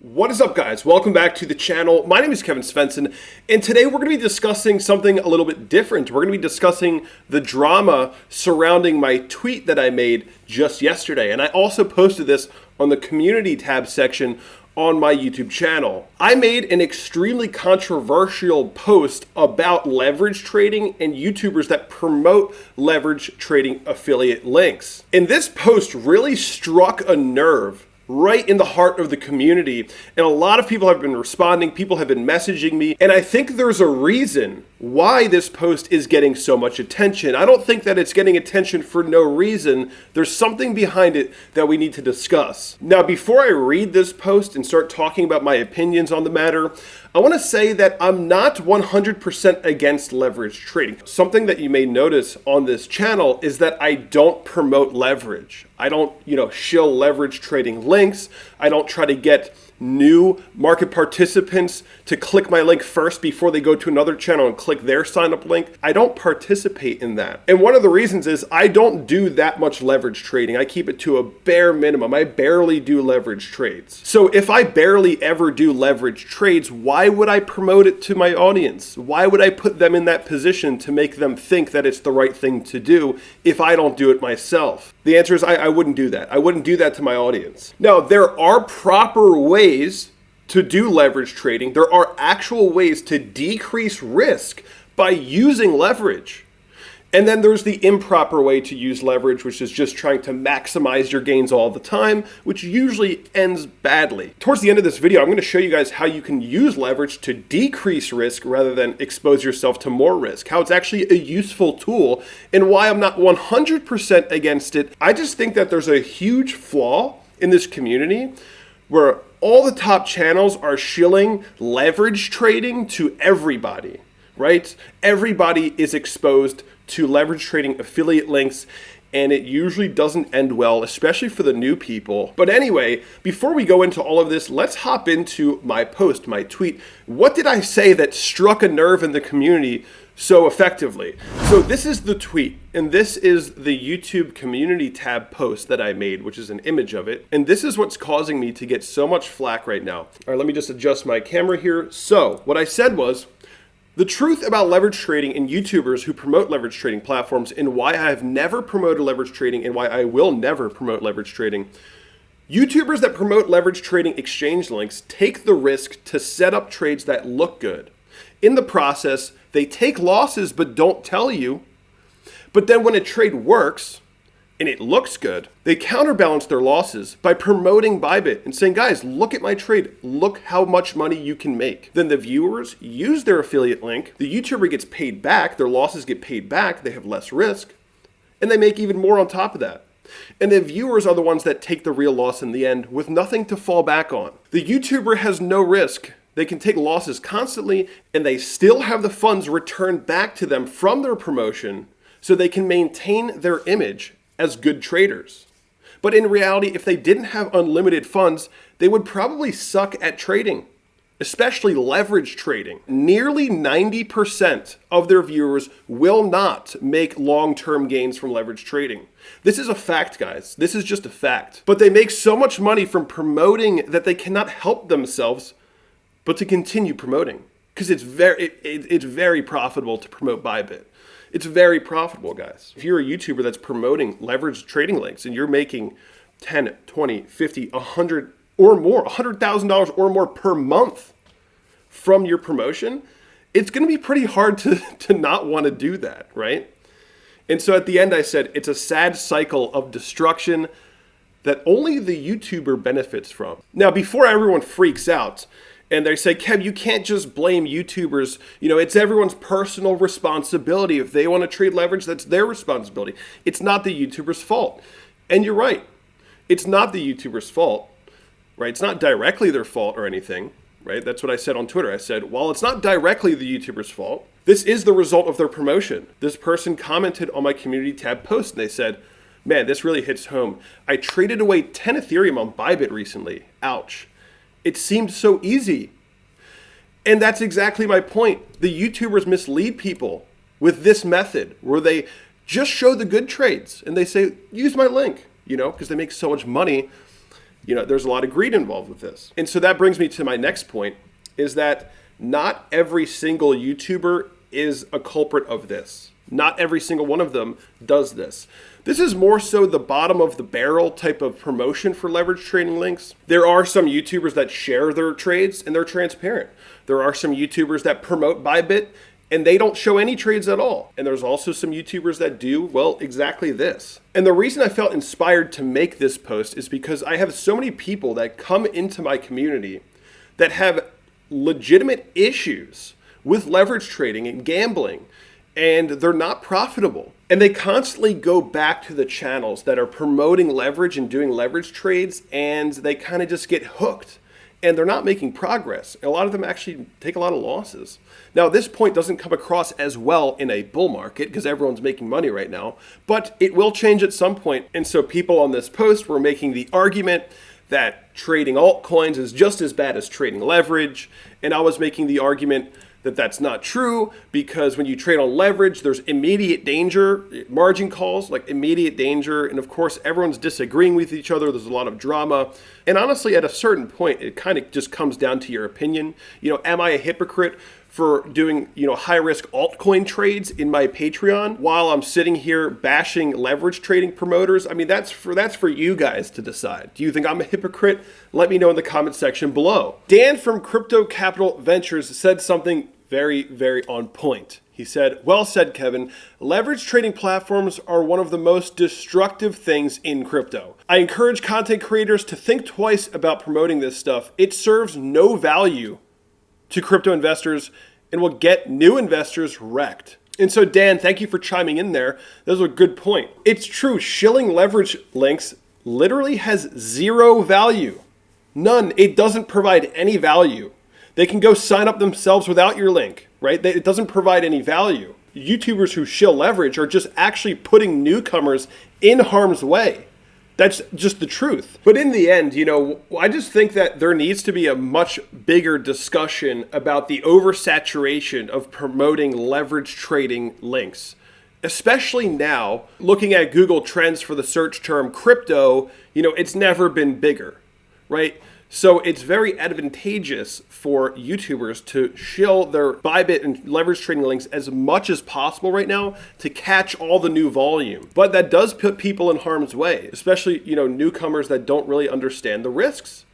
What is up, guys? Welcome back to the channel. My name is Kevin Svenson, and today we're going to be discussing something a little bit different. We're going to be discussing the drama surrounding my tweet that I made just yesterday, and I also posted this on the community tab section on my YouTube channel. I made an extremely controversial post about leverage trading and YouTubers that promote leverage trading affiliate links. And this post really struck a nerve right in the heart of the community, and a lot of people have been responding, people have been messaging me, and I think there's a reason why this post is getting so much attention. I don't think that it's getting attention for no reason. There's something behind it that we need to discuss. Now, before I read this post and start talking about my opinions on the matter, I want to say that I'm not 100% against leverage trading. Something that you may notice on this channel is that I don't promote leverage. I don't, shill leverage trading links. I don't try to get new market participants to click my link first before they go to another channel and click their sign up link. I don't participate in that. And one of the reasons is I don't do that much leverage trading. I keep it to a bare minimum. I barely do leverage trades. So if I barely ever do leverage trades, why would I promote it to my audience? Why would I put them in that position to make them think that it's the right thing to do if I don't do it myself? The answer is I wouldn't do that. I wouldn't do that to my audience. Now, there are proper ways to do leverage trading. There are actual ways to decrease risk by using leverage. And then there's the improper way to use leverage, which is just trying to maximize your gains all the time, which usually ends badly. Towards the end of this video, I'm going to show you guys how you can use leverage to decrease risk rather than expose yourself to more risk, how it's actually a useful tool, and why I'm not 100% against it. I just think that there's a huge flaw in this community where all the top channels are shilling leverage trading to everybody, right? Everybody is exposed to leverage trading affiliate links, and it usually doesn't end well, especially for the new people. But anyway, before we go into all of this, let's hop into my post, my tweet. What did I say that struck a nerve in the community so effectively? So this is the tweet, and this is the YouTube community tab post that I made, which is an image of it. And this is what's causing me to get so much flack right now. All right, let me just adjust my camera here. So what I said was, the truth about leverage trading and YouTubers who promote leverage trading platforms, and why I have never promoted leverage trading and why I will never promote leverage trading. YouTubers that promote leverage trading exchange links take the risk to set up trades that look good. In the process, they take losses but don't tell you. But then when a trade works and it looks good, they counterbalance their losses by promoting Bybit and saying, guys, look at my trade. Look how much money you can make. Then the viewers use their affiliate link. The YouTuber gets paid back. Their losses get paid back. They have less risk. And they make even more on top of that. And the viewers are the ones that take the real loss in the end with nothing to fall back on. The YouTuber has no risk. They can take losses constantly, and they still have the funds returned back to them from their promotion so they can maintain their image as good traders. But in reality, if they didn't have unlimited funds, they would probably suck at trading, especially leverage trading. Nearly 90% of their viewers will not make long-term gains from leverage trading. This is a fact, guys. This is just a fact. But they make so much money from promoting that they cannot help themselves but to continue promoting, because it's very profitable to promote Bybit. It's very profitable, guys. If you're a YouTuber that's promoting leveraged trading links and you're making 10, 20, 50, 100 or more, $100,000 or more per month from your promotion, it's going to be pretty hard to not want to do that, right? And so at the end I said, it's a sad cycle of destruction that only the YouTuber benefits from. Now, before everyone freaks out, and they say, Kev, you can't just blame YouTubers. It's everyone's personal responsibility. If they want to trade leverage, that's their responsibility. It's not the YouTuber's fault. And you're right. It's not the YouTuber's fault, right? It's not directly their fault or anything, right? That's what I said on Twitter. I said, while it's not directly the YouTuber's fault, this is the result of their promotion. This person commented on my community tab post, and they said, man, this really hits home. I traded away 10 Ethereum on Bybit recently. Ouch. It seemed so easy. And that's exactly my point. The YouTubers mislead people with this method where they just show the good trades and they say, use my link, because they make so much money. there's a lot of greed involved with this. And so that brings me to my next point, is that not every single YouTuber is a culprit of this. Not every single one of them does this. This is more so the bottom of the barrel type of promotion for leverage trading links. There are some YouTubers that share their trades and they're transparent. There are some YouTubers that promote Bybit and they don't show any trades at all. And there's also some YouTubers that do, well, exactly this. And the reason I felt inspired to make this post is because I have so many people that come into my community that have legitimate issues with leverage trading and gambling, and they're not profitable. And they constantly go back to the channels that are promoting leverage and doing leverage trades, and they kind of just get hooked. And they're not making progress. A lot of them actually take a lot of losses. Now, this point doesn't come across as well in a bull market because everyone's making money right now, but it will change at some point. And so people on this post were making the argument that trading altcoins is just as bad as trading leverage. And I was making the argument that that's not true, because when you trade on leverage, there's immediate danger, margin calls, like immediate danger. And of course, everyone's disagreeing with each other. There's a lot of drama. And honestly, at a certain point, it kind of just comes down to your opinion. Am I a hypocrite for doing, high risk altcoin trades in my Patreon while I'm sitting here bashing leverage trading promoters? I mean, that's for you guys to decide. Do you think I'm a hypocrite? Let me know in the comment section below. Dan from Crypto Capital Ventures said something very, very on point. He said, "Well said, Kevin. Leverage trading platforms are one of the most destructive things in crypto. I encourage content creators to think twice about promoting this stuff. It serves no value to crypto investors and will get new investors wrecked." And so, Dan, thank you for chiming in there. That was a good point. It's true, shilling leverage links literally has zero value. None. It doesn't provide any value. They can go sign up themselves without your link, right? It doesn't provide any value. YouTubers who shill leverage are just actually putting newcomers in harm's way. That's just the truth. But in the end, I just think that there needs to be a much bigger discussion about the oversaturation of promoting leverage trading links. Especially now, looking at Google Trends for the search term crypto, it's never been bigger, right? So it's very advantageous for YouTubers to shill their Bybit and leverage trading links as much as possible right now to catch all the new volume. But that does put people in harm's way, especially, newcomers that don't really understand the risks.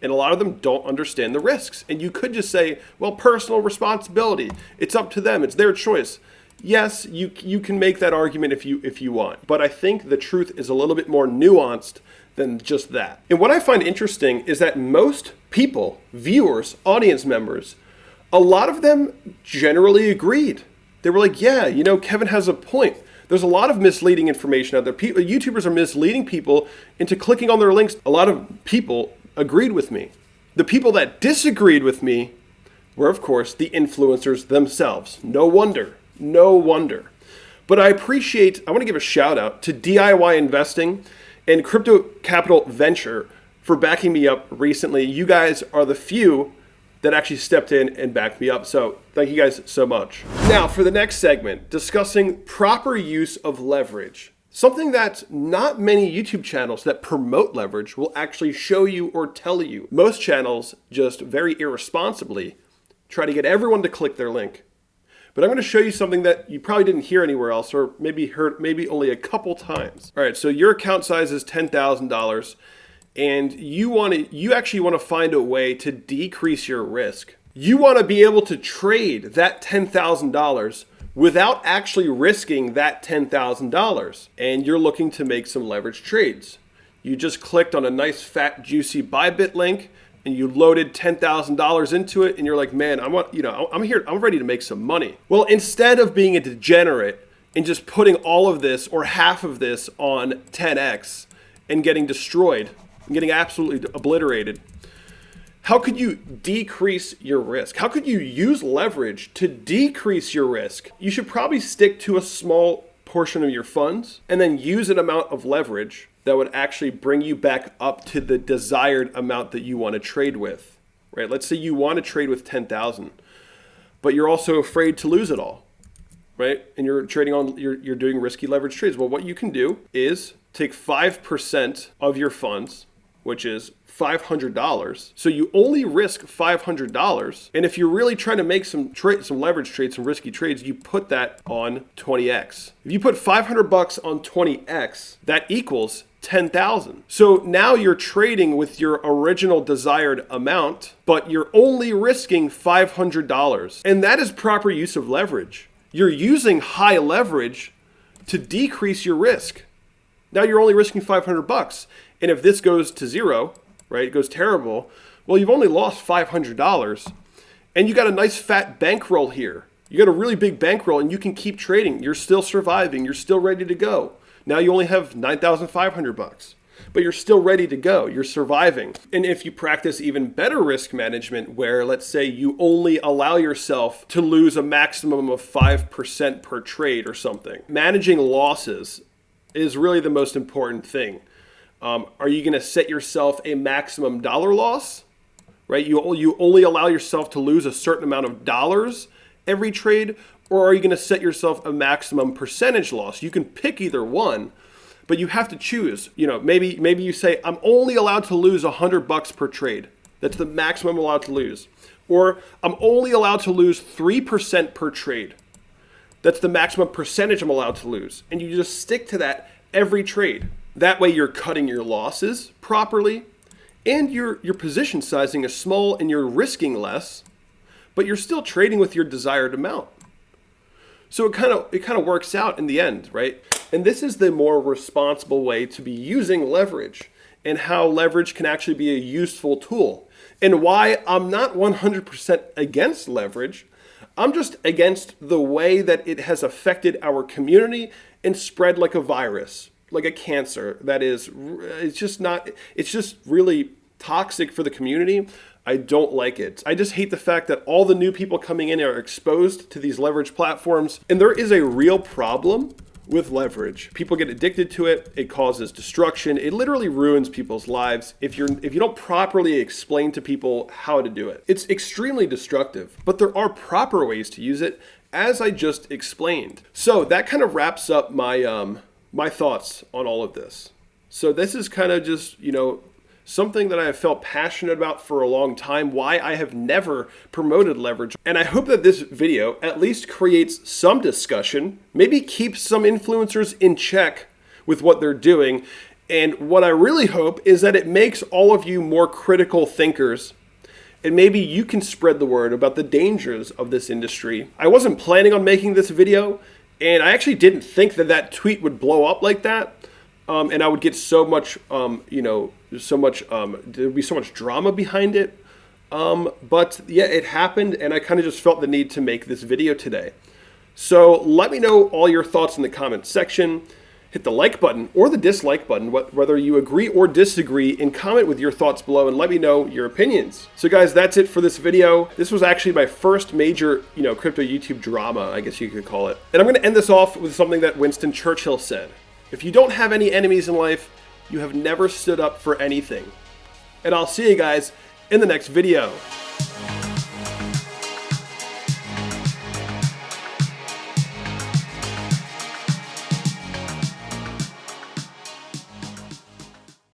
And a lot of them don't understand the risks. And you could just say, well, personal responsibility. It's up to them. It's their choice. Yes, you can make that argument if you want. But I think the truth is a little bit more nuanced than just that. And what I find interesting is that most people, viewers, audience members, a lot of them generally agreed. They were like, yeah, Kevin has a point. There's a lot of misleading information out there. YouTubers are misleading people into clicking on their links. A lot of people agreed with me. The people that disagreed with me were, of course, the influencers themselves. No wonder. But I want to give a shout out to DIY Investing and Crypto Capital Venture for backing me up recently. You guys are the few that actually stepped in and backed me up. So thank you guys so much. Now for the next segment, discussing proper use of leverage. Something that not many YouTube channels that promote leverage will actually show you or tell you. Most channels just very irresponsibly try to get everyone to click their link. But I'm going to show you something that you probably didn't hear anywhere else, or maybe heard only a couple times. All right, so your account size is $10,000, and you actually want to find a way to decrease your risk. You want to be able to trade that $10,000 without actually risking that $10,000, and you're looking to make some leverage trades. You just clicked on a nice fat juicy Bybit link, and you loaded $10,000 into it, and you're like, man, I'm here, I'm ready to make some money. Well, instead of being a degenerate and just putting all of this or half of this on 10x and getting destroyed and getting absolutely obliterated, how could you decrease your risk? How could you use leverage to decrease your risk? You should probably stick to a small portion of your funds and then use an amount of leverage that would actually bring you back up to the desired amount that you want to trade with, right? Let's say you want to trade with 10,000, but you're also afraid to lose it all, right? And you're doing risky leverage trades. Well, what you can do is take 5% of your funds, which is $500. So you only risk $500. And if you're really trying to make some leverage trades, some risky trades, you put that on 20x. If you put $500 on 20x, that equals 10,000. So now you're trading with your original desired amount, but you're only risking $500. And that is proper use of leverage. You're using high leverage to decrease your risk. Now you're only risking $500. And if this goes to zero, right, it goes terrible, well, you've only lost $500. And you got a nice fat bankroll here. You got a really big bankroll and you can keep trading. You're still surviving. You're still ready to go. Now you only have $9,500, but you're still ready to go. You're surviving. And if you practice even better risk management, where let's say you only allow yourself to lose a maximum of 5% per trade or something, managing losses is really the most important thing. Are you going to set yourself a maximum dollar loss, right? You only allow yourself to lose a certain amount of dollars every trade, or are you going to set yourself a maximum percentage loss? You can pick either one, but you have to choose. You know, maybe you say, I'm only allowed to lose $100 per trade. That's the maximum I'm allowed to lose. Or I'm only allowed to lose 3% per trade. That's the maximum percentage I'm allowed to lose. And you just stick to that every trade. That way you're cutting your losses properly, and your position sizing is small and you're risking less, but you're still trading with your desired amount. So it kind of works out in the end, right? And this is the more responsible way to be using leverage, and how leverage can actually be a useful tool. And why I'm not 100% against leverage. I'm just against the way that it has affected our community and spread like a virus, like a cancer. That is, it's just really toxic for the community. I don't like it. I just hate the fact that all the new people coming in are exposed to these leverage platforms. And there is a real problem with leverage. People get addicted to it. It causes destruction. It literally ruins people's lives if you don't properly explain to people how to do it. It's extremely destructive, but there are proper ways to use it, as I just explained. So that kind of wraps up my my thoughts on all of this. So this is kind of just, something that I have felt passionate about for a long time, why I have never promoted leverage. And I hope that this video at least creates some discussion, maybe keeps some influencers in check with what they're doing. And what I really hope is that it makes all of you more critical thinkers, and maybe you can spread the word about the dangers of this industry. I wasn't planning on making this video, and I actually didn't think that tweet would blow up like that. And I would get so much, there'd be so much drama behind it. But yeah, it happened, and I kind of just felt the need to make this video today. So let me know all your thoughts in the comments section. Hit the like button or the dislike button, whether you agree or disagree, and comment with your thoughts below and let me know your opinions. So guys, that's it for this video. This was actually my first major, crypto YouTube drama, I guess you could call it. And I'm going to end this off with something that Winston Churchill said. If you don't have any enemies in life, you have never stood up for anything. And I'll see you guys in the next video.